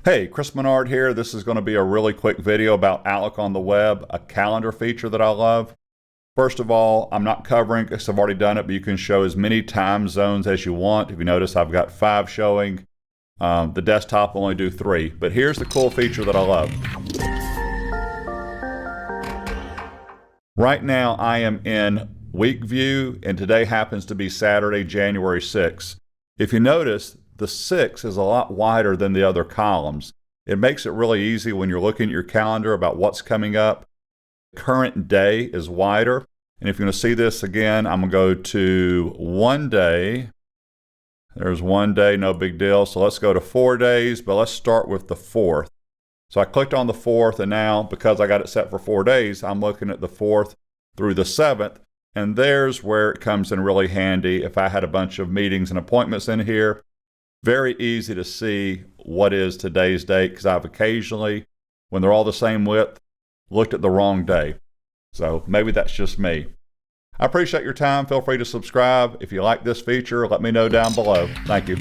Hey, Chris Menard here. This is going to be a really quick video about Outlook on the web, a calendar feature that I love. First of all, I'm not covering it because I've already done it, but you can show as many time zones as you want. If you notice, I've got 5 showing. The desktop will only do 3, but here's the cool feature that I love. Right now, I am in week view, and today happens to be Saturday, January 6th. If you notice, the 6 is a lot wider than the other columns. It makes it really easy when you're looking at your calendar about what's coming up. Current day is wider. And if you're going to see this again, I'm going to go to 1 day. There's 1 day, no big deal. So let's go to 4 days, but let's start with the 4th. So I clicked on the 4th, and now because I got it set for 4 days, I'm looking at the 4th through the 7th. And there's where it comes in really handy if I had a bunch of meetings and appointments in here. Very easy to see what is today's date because I've occasionally, when they're all the same width, looked at the wrong day. So maybe that's just me. I appreciate your time. Feel free to subscribe. If you like this feature, let me know down below. Thank you.